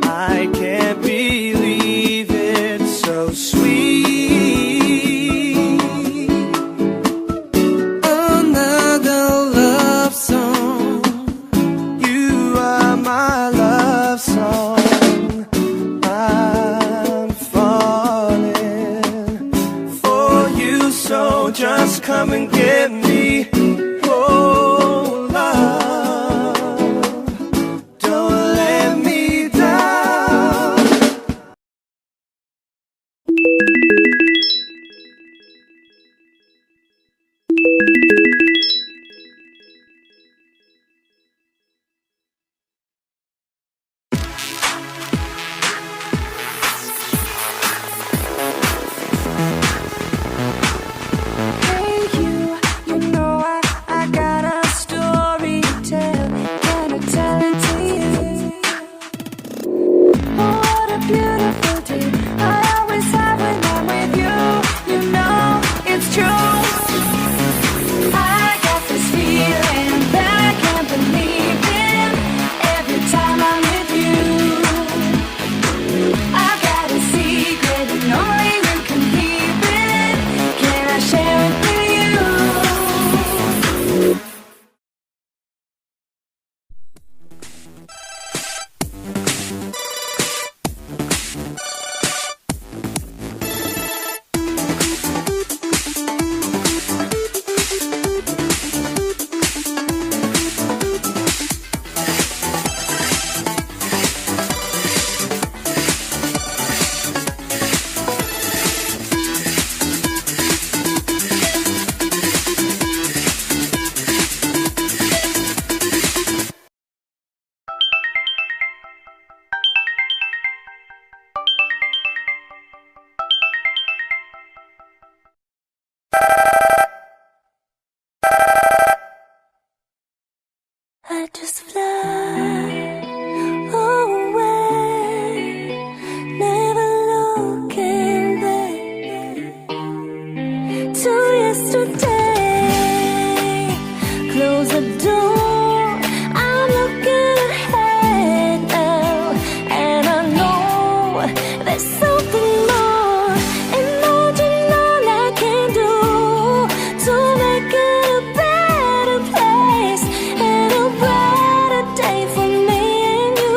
I can't believe it's so sweet. Another love song. You are my love song. I'm falling for you, so just come and get me. Oh, love, don't let me down. Hey you know I got a story to tell. Can I tell it to you? Oh, what a beautiful day I always have when I'm with you. You know it's true. I got this feeling that I can't believe in every time I'm with you. I've got a secret and only you can keep it. Can I share it with you? I just fly away, never looking back to yesterday. Close the door, I'm looking ahead now, and I know there's something more. Imagine all I can do to make it a better place and a brighter day for me and you.